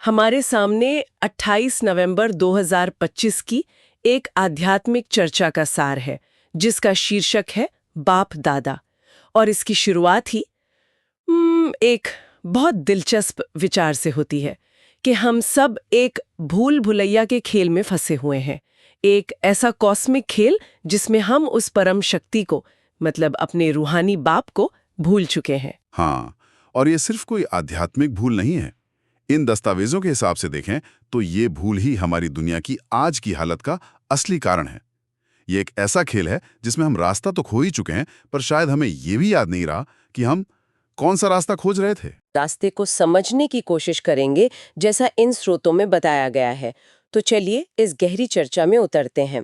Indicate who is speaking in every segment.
Speaker 1: हमारे सामने 28 नवंबर 2025 की एक आध्यात्मिक चर्चा का सार है, जिसका शीर्षक है बाप दादा। और इसकी शुरुआत ही एक बहुत दिलचस्प विचार से होती है कि हम सब एक भूल भुलैया के खेल में फंसे हुए हैं। एक ऐसा कॉस्मिक खेल जिसमें हम उस परम शक्ति को, मतलब अपने रूहानी बाप को, भूल चुके हैं।
Speaker 2: हाँ, और ये सिर्फ कोई आध्यात्मिक भूल नहीं है। इन दस्तावेजों के हिसाब से देखें तो ये भूल ही हमारी दुनिया की आज की हालत का असली कारण है। ये एक ऐसा खेल है जिसमें हम रास्ता तो खो ही चुके हैं, पर शायद हमें ये भी याद नहीं रहा कि हम कौन सा रास्ता खोज रहे थे।
Speaker 1: रास्ते को समझने की कोशिश करेंगे, जैसा इन स्रोतों में बताया गया है। तो चलिए इस गहरी चर्चा में उतरते हैं।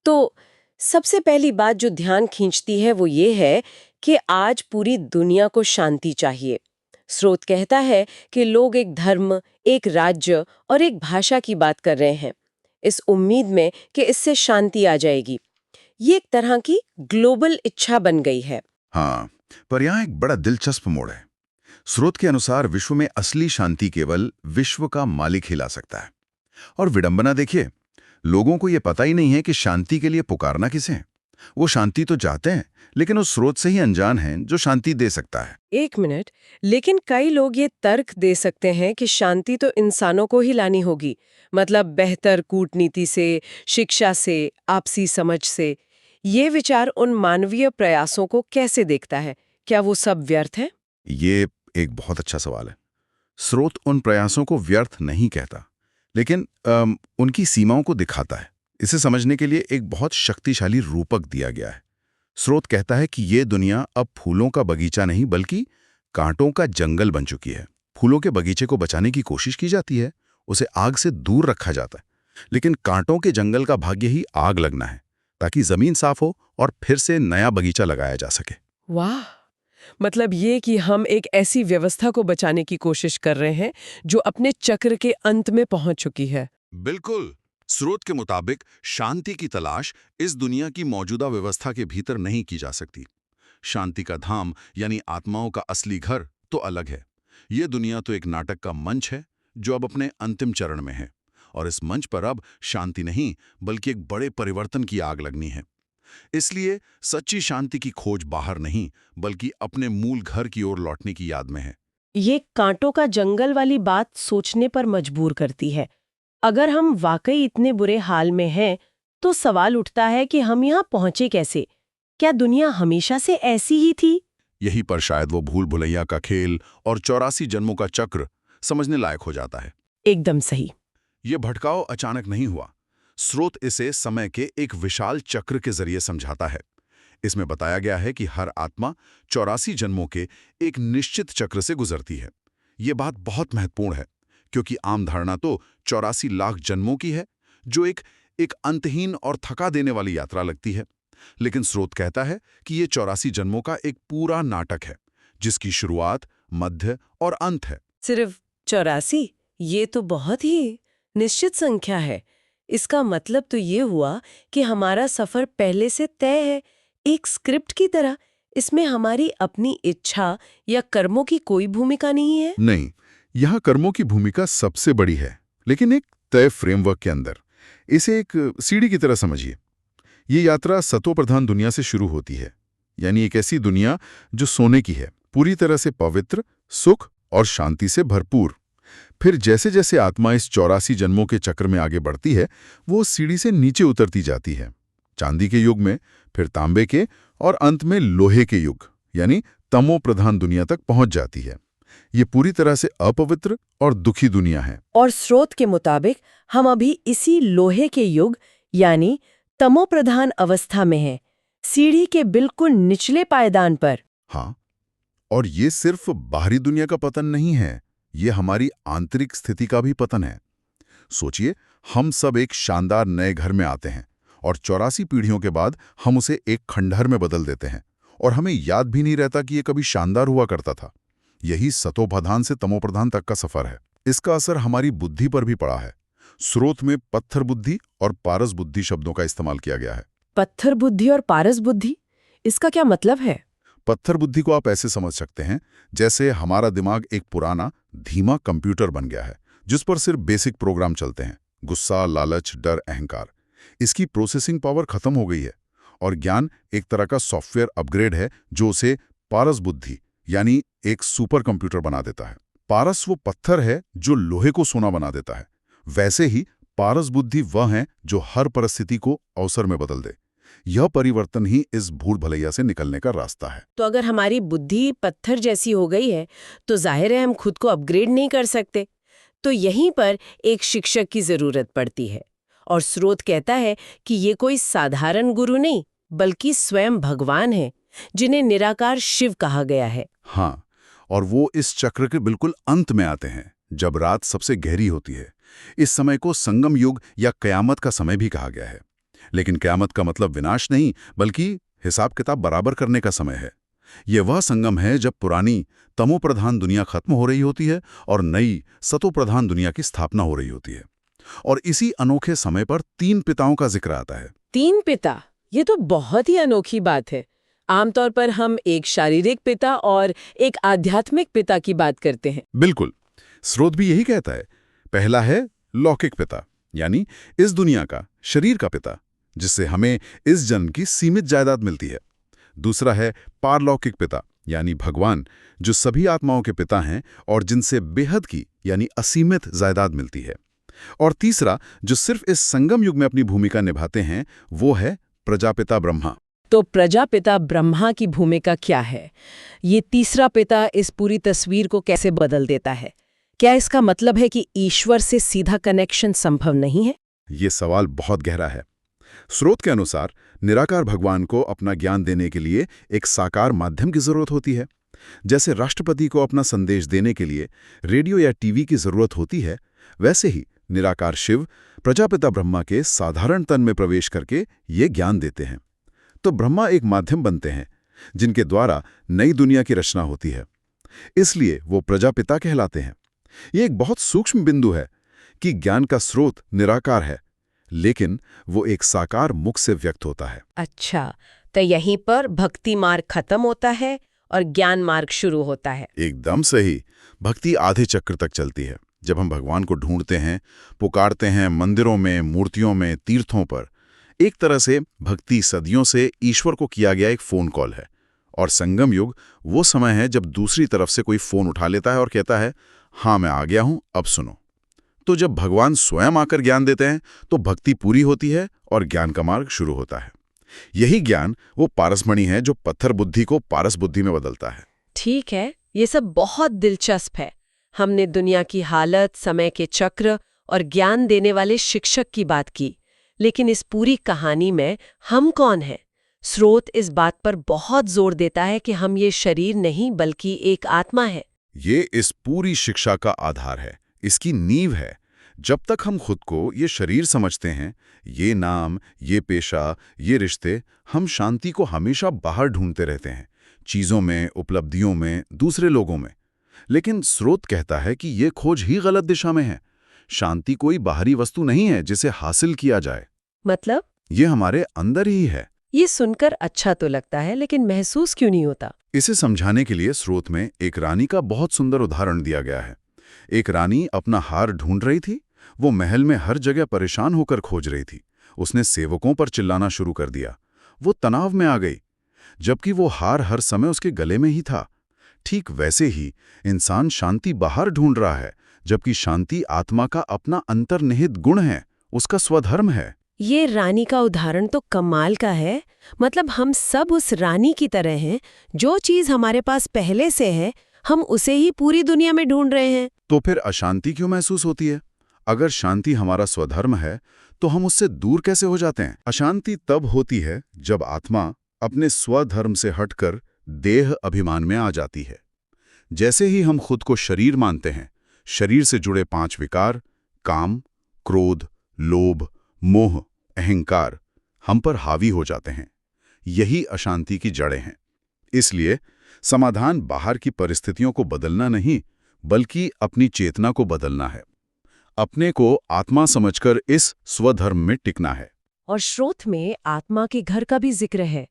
Speaker 1: तो सबसे पहली बात जो ध्यान खींचती है वो ये है कि आज पूरी दुनिया को शांति चाहिए। स्रोत कहता है कि लोग एक धर्म, एक राज्य और एक भाषा की बात कर रहे हैं, इस उम्मीद में कि इससे शांति आ जाएगी। ये एक तरह की ग्लोबल इच्छा बन गई है।
Speaker 2: हाँ, पर यहाँ एक बड़ा दिलचस्प मोड़ है। स्रोत के अनुसार विश्व में असली शांति केवल विश्व का मालिक ही ला सकता है। और विडंबना देखिए, लोगों को ये पता ही नहीं है कि शांति के लिए पुकारना किसे है। वो शांति तो चाहते हैं, लेकिन उस स्रोत से ही अनजान हैं जो शांति दे सकता है।
Speaker 1: एक मिनट, लेकिन कई लोग ये तर्क दे सकते हैं कि शांति तो इंसानों को ही लानी होगी, मतलब बेहतर कूटनीति से, शिक्षा से, आपसी समझ से। ये विचार उन मानवीय प्रयासों को कैसे देखता है? क्या वो सब व्यर्थ है?
Speaker 2: ये एक बहुत अच्छा सवाल है। स्रोत उन प्रयासों को व्यर्थ नहीं कहता, लेकिन उनकी सीमाओं को दिखाता है। इसे समझने के लिए एक बहुत शक्तिशाली रूपक दिया गया है। स्रोत कहता है कि ये दुनिया अब फूलों का बगीचा नहीं बल्कि कांटों का जंगल बन चुकी है। फूलों के बगीचे को बचाने की कोशिश की जाती है, उसे आग से दूर रखा जाता है, लेकिन कांटों के जंगल का भाग्य ही आग लगना है, ताकि जमीन साफ हो और फिर से नया बगीचा लगाया जा सके।
Speaker 1: वाह! मतलब ये कि हम एक ऐसी व्यवस्था को बचाने की कोशिश कर रहे हैं जो अपने चक्र के अंत में पहुंच चुकी है।
Speaker 2: बिल्कुल। स्रोत के मुताबिक शांति की तलाश इस दुनिया की मौजूदा व्यवस्था के भीतर नहीं की जा सकती। शांति का धाम यानी आत्माओं का असली घर तो अलग है। ये दुनिया तो एक नाटक का मंच है जो अब अपने अंतिम चरण में है, और इस मंच पर अब शांति नहीं बल्कि एक बड़े परिवर्तन की आग लगनी है। इसलिए सच्ची शांति की खोज बाहर नहीं बल्कि अपने मूल घर की ओर लौटने की याद में है।
Speaker 1: ये कांटों का जंगल वाली बात सोचने पर मजबूर करती है। अगर हम वाकई इतने बुरे हाल में हैं, तो सवाल उठता है कि हम यहाँ पहुंचे कैसे? क्या दुनिया हमेशा से ऐसी ही थी?
Speaker 2: यहीं पर शायद वो भूल भुलैया का खेल और 84 जन्मों का चक्र समझने लायक हो जाता है।
Speaker 1: एकदम सही।
Speaker 2: ये भटकाव अचानक नहीं हुआ। स्रोत इसे समय के एक विशाल चक्र के जरिए समझाता है। इसमें बताया गया है कि हर आत्मा 84 जन्मों के एक निश्चित चक्र से गुजरती है। ये बात बहुत महत्वपूर्ण है, क्योंकि आम धारणा तो 84 लाख जन्मों की है, जो एक अंतहीन और थका देने वाली यात्रा लगती है। लेकिन स्रोत कहता है कि ये 84 जन्मों का एक पूरा नाटक है, जिसकी शुरुआत, मध्य और अंत है।
Speaker 1: सिर्फ 84? ये तो बहुत ही निश्चित संख्या है। इसका मतलब तो ये हुआ कि हमारा सफर पहले से तय है, एक स्क्रिप्ट की तरह। इसमें हमारी अपनी इच्छा या कर्मों की कोई भूमिका नहीं है।
Speaker 2: नहीं, यहाँ कर्मों की भूमिका सबसे बड़ी है, लेकिन एक तय फ्रेमवर्क के अंदर। इसे एक सीढ़ी की तरह समझिए। ये यात्रा सतो प्रधान दुनिया से शुरू होती है, यानी एक ऐसी दुनिया जो सोने की है, पूरी तरह से पवित्र, सुख और शांति से भरपूर। फिर जैसे जैसे आत्मा इस 84 जन्मों के चक्र में आगे बढ़ती है, वो सीढ़ी से नीचे उतरती जाती है, चांदी के युग में, फिर तांबे के, और अंत में लोहे के युग यानी तमो प्रधान दुनिया तक पहुंच जाती है। ये पूरी तरह से अपवित्र और दुखी दुनिया है।
Speaker 1: और स्रोत के मुताबिक हम अभी इसी लोहे के युग यानी तमोप्रधान अवस्था में हैं, सीढ़ी के बिल्कुल निचले पायदान पर।
Speaker 2: हाँ, और ये सिर्फ बाहरी दुनिया का पतन नहीं है, ये हमारी आंतरिक स्थिति का भी पतन है। सोचिए, हम सब एक शानदार नए घर में आते हैं और 84 पीढ़ियों के बाद हम उसे एक खंडहर में बदल देते हैं, और हमें याद भी नहीं रहता कि ये कभी शानदार हुआ करता था। यही सतोप्रधान से तमोप्रधान तक का सफर है। इसका असर हमारी बुद्धि पर भी पड़ा है। स्रोत में पत्थर बुद्धि और पारस बुद्धि शब्दों का इस्तेमाल किया गया है।
Speaker 1: पत्थर बुद्धि और पारस बुद्धि, इसका क्या मतलब है?
Speaker 2: पत्थर बुद्धि को आप ऐसे समझ सकते हैं जैसे हमारा दिमाग एक पुराना धीमा कंप्यूटर बन गया है, जिस पर सिर्फ बेसिक प्रोग्राम चलते हैं, गुस्सा, लालच, डर, अहंकार। इसकी प्रोसेसिंग पावर खत्म हो गई है और ज्ञान एक तरह का सॉफ्टवेयर अपग्रेड है जो उसे पारस बुद्धि यानी एक सुपर कंप्यूटर बना देता है। पारस वो पत्थर है जो लोहे को सोना बना देता है, वैसे ही पारस बुद्धि वह है जो हर परिस्थिति को अवसर में बदल दे। यह परिवर्तन ही इस भूल भलैया से निकलने का रास्ता है।
Speaker 1: तो अगर हमारी बुद्धि पत्थर जैसी हो गई है तो जाहिर है हम खुद को अपग्रेड नहीं कर सकते। तो यहीं पर एक शिक्षक की जरूरत पड़ती है और स्रोत कहता है कि ये कोई साधारण गुरु नहीं बल्कि स्वयं भगवान है जिन्हें निराकार शिव कहा गया है।
Speaker 2: हाँ, और वो इस चक्र के बिल्कुल अंत में आते हैं जब रात सबसे गहरी होती है। इस समय को संगम युग या कयामत का समय भी कहा गया है। लेकिन कयामत का मतलब विनाश नहीं बल्कि हिसाब किताब बराबर करने का समय है। यह वह संगम है जब पुरानी तमोप्रधान दुनिया खत्म हो रही होती है और नई सतोप्रधान दुनिया की स्थापना हो रही होती है। और इसी अनोखे समय पर 3 पिताओं का जिक्र आता है।
Speaker 3: 3 पिता, ये तो बहुत ही अनोखी बात है। आमतौर पर हम एक शारीरिक पिता और एक आध्यात्मिक पिता की बात करते हैं।
Speaker 2: बिल्कुल, स्रोत भी यही कहता है। पहला है लौकिक पिता, यानी इस दुनिया का, शरीर का पिता, जिससे हमें इस जन्म की सीमित जायदाद मिलती है। दूसरा है पारलौकिक पिता, यानी भगवान, जो सभी आत्माओं के पिता हैं और जिनसे बेहद की यानी असीमित जायदाद मिलती है। और तीसरा, जो सिर्फ इस संगम युग में अपनी भूमिका निभाते हैं, वो है प्रजापिता ब्रह्मा।
Speaker 3: तो प्रजापिता ब्रह्मा की भूमिका क्या है? ये तीसरा पिता इस पूरी तस्वीर को कैसे बदल देता है? क्या इसका मतलब है कि ईश्वर से सीधा कनेक्शन संभव नहीं है?
Speaker 2: ये सवाल बहुत गहरा है। स्रोत के अनुसार निराकार भगवान को अपना ज्ञान देने के लिए एक साकार माध्यम की जरूरत होती है। जैसे राष्ट्रपति को अपना संदेश देने के लिए रेडियो या टीवी की जरूरत होती है, वैसे ही निराकार शिव प्रजापिता ब्रह्मा के साधारण तन में प्रवेश करके ये ज्ञान देते हैं। तो ब्रह्मा एक माध्यम बनते हैं जिनके द्वारा नई दुनिया की रचना होती है, इसलिए वो प्रजापिता कहलाते हैं। ये एक बहुत सूक्ष्म बिंदु है कि ज्ञान का स्रोत निराकार है, लेकिन वो एक साकार मुख से व्यक्त होता है।
Speaker 1: अच्छा, तो यहीं पर भक्ति मार्ग खत्म होता है और ज्ञान मार्ग शुरू होता है।
Speaker 2: एकदम सही। भक्ति आधे चक्र तक चलती है। जब हम भगवान को ढूंढते हैं, पुकारते हैं, मंदिरों में, मूर्तियों में, तीर्थों पर, एक तरह से भक्ति सदियों से ईश्वर को किया गया एक फोन कॉल है। और संगम युग वो समय है जब दूसरी तरफ से कोई फोन उठा लेता है और कहता है, हाँ मैं आ गया हूं, अब सुनो। तो जब भगवान स्वयं आकर ज्ञान देते हैं तो भक्ति पूरी होती है और ज्ञान का मार्ग शुरू होता है। यही ज्ञान वो पारसमणि है जो पत्थर बुद्धि को पारस बुद्धि में बदलता है।
Speaker 1: ठीक है, ये सब बहुत दिलचस्प है। हमने दुनिया की हालत, समय के चक्र और ज्ञान देने वाले शिक्षक की बात की, लेकिन इस पूरी कहानी में हम कौन हैं? स्रोत इस बात पर बहुत जोर देता है कि हम ये शरीर नहीं बल्कि एक आत्मा है।
Speaker 2: ये इस पूरी शिक्षा का आधार है, इसकी नींव है। जब तक हम खुद को ये शरीर समझते हैं, ये नाम, ये पेशा, ये रिश्ते, हम शांति को हमेशा बाहर ढूंढते रहते हैं, चीज़ों में, उपलब्धियों में, दूसरे लोगों में। लेकिन स्रोत कहता है कि ये खोज ही गलत दिशा में है। शांति कोई बाहरी वस्तु नहीं है जिसे हासिल किया जाए।
Speaker 1: मतलब?
Speaker 2: ये हमारे अंदर ही है।
Speaker 1: ये सुनकर अच्छा तो लगता है, लेकिन महसूस क्यों नहीं होता?
Speaker 2: इसे समझाने के लिए स्रोत में एक रानी का बहुत सुंदर उदाहरण दिया गया है। एक रानी अपना हार ढूंढ रही थी। वो महल में हर जगह परेशान होकर खोज रही थी। उसने सेवकों पर चिल्लाना शुरू कर दिया। वो तनाव में आ गई, जबकि वो हार हर समय उसके गले में ही था। ठीक वैसे ही इंसान शांति बाहर ढूंढ रहा है, जबकि शांति आत्मा का अपना अंतर्निहित गुण है, उसका स्वधर्म है।
Speaker 1: ये रानी का उदाहरण तो कमाल का है। मतलब हम सब उस रानी की तरह हैं, जो चीज हमारे पास पहले से है हम उसे ही पूरी दुनिया में ढूंढ रहे हैं।
Speaker 2: तो फिर अशांति क्यों महसूस होती है? अगर शांति हमारा स्वधर्म है तो हम उससे दूर कैसे हो जाते हैं? अशांति तब होती है जब आत्मा अपने स्वधर्म से हटकर देह अभिमान में आ जाती है। जैसे ही हम खुद को शरीर मानते हैं, शरीर से जुड़े 5 विकार, काम, क्रोध, लोभ, मोह, अहंकार हम पर हावी हो जाते हैं। यही अशांति की जड़ें हैं। इसलिए समाधान बाहर की परिस्थितियों को बदलना नहीं, बल्कि अपनी चेतना को बदलना है। अपने को आत्मा समझकर इस स्वधर्म में टिकना है।
Speaker 1: और स्रोत में आत्मा के घर का भी जिक्र है,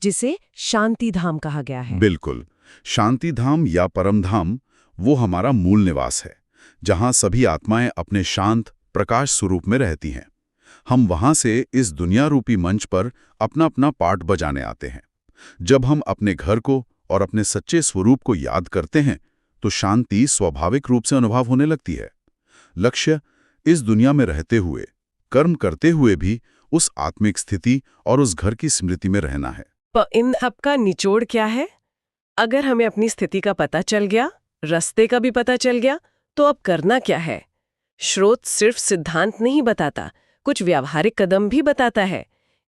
Speaker 1: जिसे शांति धाम कहा गया है।
Speaker 2: बिल्कुल, शांति धाम या परम धाम वो हमारा मूल निवास है, जहां सभी आत्माएं अपने शांत प्रकाश स्वरूप में रहती हैं। हम वहां से इस दुनिया रूपी मंच पर अपना अपना पार्ट बजाने आते हैं। जब हम अपने घर को और अपने सच्चे स्वरूप को याद करते हैं तो शांति स्वाभाविक रूप से अनुभव होने लगती है। लक्ष्य इस दुनिया में रहते हुए, कर्म करते हुए भी उस आत्मिक स्थिति और उस घर की स्मृति में रहना है।
Speaker 3: पर इन सबका निचोड़ क्या है? अगर हमें अपनी स्थिति का पता चल गया, रास्ते का भी पता चल गया, तो अब करना क्या है? स्रोत सिर्फ सिद्धांत नहीं बताता, कुछ व्यावहारिक कदम भी बताता है।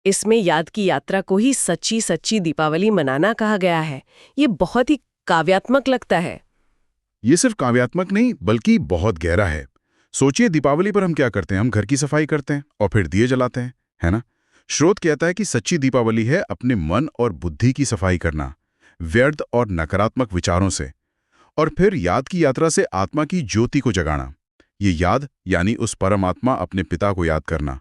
Speaker 3: इसमें याद की यात्रा को ही सच्ची सच्ची दीपावली मनाना कहा गया है। ये बहुत ही काव्यात्मक लगता है।
Speaker 2: ये सिर्फ काव्यात्मक नहीं बल्कि बहुत गहरा है। सोचिए, दीपावली पर हम क्या करते हैं? हम घर की सफाई करते हैं और फिर दिए जलाते हैं, है ना? स्रोत कहता है कि सच्ची दीपावली है अपने मन और बुद्धि की सफाई करना, व्यर्थ और नकारात्मक विचारों से, और फिर याद की यात्रा से आत्मा की ज्योति को जगाना। ये याद यानी उस परमात्मा अपने पिता को याद करना।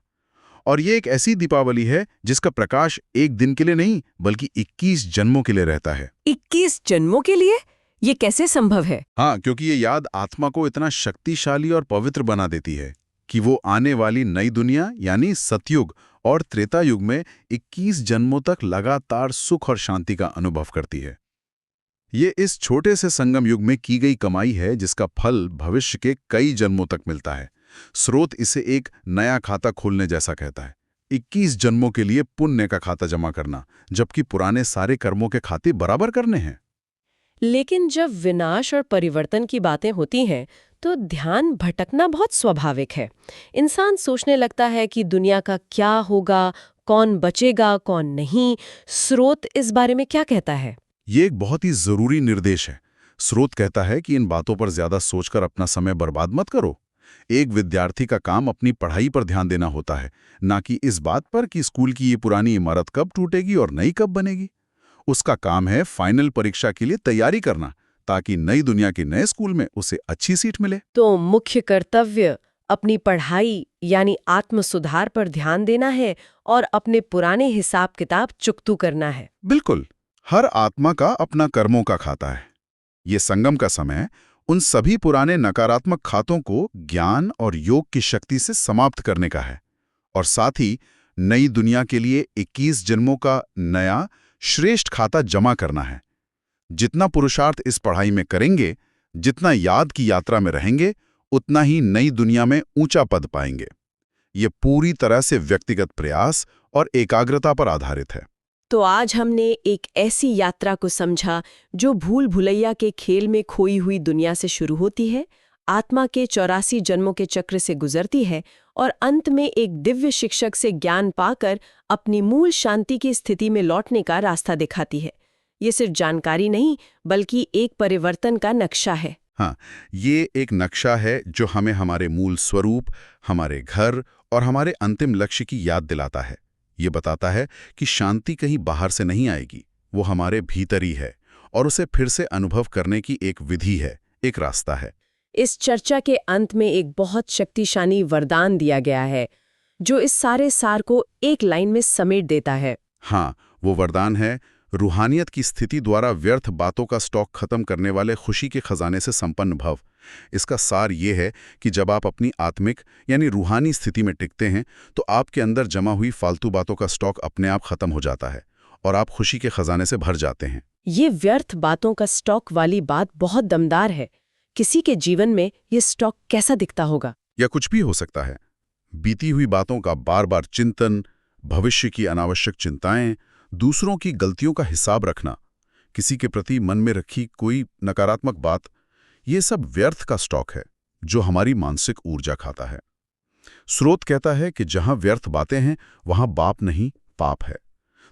Speaker 2: और ये एक ऐसी दीपावली है जिसका प्रकाश एक दिन के लिए नहीं बल्कि 21 जन्मों के लिए रहता है।
Speaker 3: 21 जन्मों के लिए? ये कैसे संभव है?
Speaker 2: हाँ, क्योंकि ये याद आत्मा को इतना शक्तिशाली और पवित्र बना देती है कि वो आने वाली नई दुनिया यानी सतयुग और त्रेता युग में 21 जन्मों तक लगातार सुख और शांति का अनुभव करती है। ये इस छोटे से संगम युग में की गई कमाई है जिसका फल भविष्य के कई जन्मों तक मिलता है। स्रोत इसे एक नया खाता खोलने जैसा कहता है। 21 जन्मों के लिए पुण्य का खाता जमा करना, जबकि पुराने सारे कर्मों के खाते बराबर करने हैं।
Speaker 3: लेकिन जब विनाश और परिवर्तन की बातें होती हैं तो ध्यान भटकना बहुत स्वाभाविक है। इंसान सोचने लगता है कि दुनिया का क्या होगा, कौन बचेगा, कौन नहीं। स्रोत इस बारे में क्या कहता है?
Speaker 2: ये एक बहुत ही जरूरी निर्देश है। स्रोत कहता है कि इन बातों पर ज्यादा सोचकर अपना समय बर्बाद मत करो। एक विद्यार्थी का काम अपनी पढ़ाई पर ध्यान देना होता है, ना कि इस बात पर कि स्कूल की ये पुरानी इमारत कब टूटेगी और नई कब बनेगी। उसका काम है फाइनल परीक्षा के लिए तैयारी करना, ताकि नई दुनिया के नए स्कूल में उसे अच्छी सीट मिले।
Speaker 3: तो मुख्य कर्तव्य अपनी पढ़ाई यानी आत्म सुधार पर ध्यान देना है और अपने पुराने हिसाब किताब चुकतू करना है।
Speaker 2: बिल्कुल, हर आत्मा का अपना कर्मों का खाता है। ये संगम का समय उन सभी पुराने नकारात्मक खातों को ज्ञान और योग की शक्ति से समाप्त करने का है, और साथ ही नई दुनिया के लिए 21 जन्मों का नया श्रेष्ठ खाता जमा करना है। जितना पुरुषार्थ इस पढ़ाई में करेंगे, जितना याद की यात्रा में रहेंगे, उतना ही नई दुनिया में ऊंचा पद पाएंगे। ये पूरी तरह से व्यक्तिगत प्रयास और एकाग्रता पर आधारित है।
Speaker 3: तो आज हमने एक ऐसी यात्रा को समझा जो भूल भुलैया के खेल में खोई हुई दुनिया से शुरू होती है, आत्मा के 84 जन्मों के चक्र से गुजरती है और अंत में एक दिव्य शिक्षक से ज्ञान पाकर अपनी मूल शांति की स्थिति में लौटने का रास्ता दिखाती है। ये सिर्फ जानकारी नहीं बल्कि एक परिवर्तन का नक्शा है।
Speaker 2: हाँ, ये एक नक्शा है जो हमें हमारे मूल स्वरूप, हमारे घर और हमारे अंतिम लक्ष्य की याद दिलाता है। ये बताता है कि शांति कहीं बाहर से नहीं आएगी, वो हमारे भीतर ही है और उसे फिर से अनुभव करने की एक विधि है, एक रास्ता है।
Speaker 3: इस चर्चा के अंत में एक बहुत शक्तिशाली वरदान दिया गया है जो इस सारे सार को एक लाइन में समेट देता है।
Speaker 2: हाँ, वो वरदान है रूहानियत की स्थिति द्वारा व्यर्थ बातों का स्टॉक खत्म करने वाले खुशी के खजाने से संपन्न भव। इसका सार ये है कि जब आप अपनी आत्मिक यानी रूहानी स्थिति में टिकते हैं तो आपके अंदर जमा हुई फालतू बातों का स्टॉक अपने आप खत्म हो जाता है और आप खुशी के खजाने से भर जाते हैं।
Speaker 3: ये व्यर्थ बातों का स्टॉक वाली बात बहुत दमदार है। किसी के जीवन में ये स्टॉक कैसा दिखता होगा?
Speaker 2: या कुछ भी हो सकता है। बीती हुई बातों का बार बार चिंतन, भविष्य की अनावश्यक चिंताएं, दूसरों की गलतियों का हिसाब रखना, किसी के प्रति मन में रखी कोई नकारात्मक बात, ये सब व्यर्थ का स्टॉक है जो हमारी मानसिक ऊर्जा खाता है। स्रोत कहता है कि जहां व्यर्थ बातें हैं वहां बाप नहीं पाप है।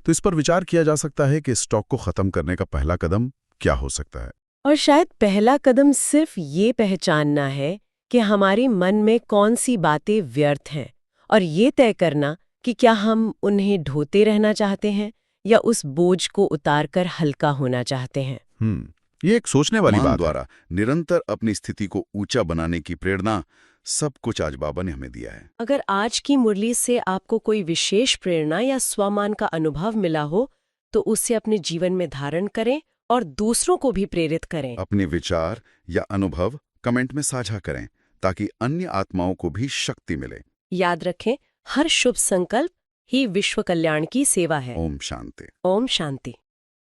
Speaker 2: तो इस पर विचार किया जा सकता है कि स्टॉक को खत्म करने का पहला कदम क्या हो सकता है।
Speaker 3: और शायद पहला कदम सिर्फ ये पहचानना है कि हमारे मन में कौन सी बातें व्यर्थ हैं और ये तय करना कि क्या हम उन्हें ढोते रहना चाहते हैं या उस बोझ को उतारकर हल्का होना चाहते हैं।
Speaker 2: ये एक सोचने वाली बात द्वारा निरंतर अपनी स्थिति को ऊंचा बनाने की प्रेरणा सब कुछ आज बाबा ने हमें दिया है।
Speaker 3: अगर आज की मुरली से आपको कोई विशेष प्रेरणा या स्वमान का अनुभव मिला हो तो उसे अपने जीवन में धारण करें और दूसरों को भी प्रेरित करें।
Speaker 2: अपने विचार या अनुभव कमेंट में साझा करें ताकि अन्य आत्माओं को भी शक्ति मिले।
Speaker 1: याद रखें, हर शुभ संकल्प ही विश्व कल्याण की सेवा है।
Speaker 2: ओम शांति।
Speaker 1: ओम शांति।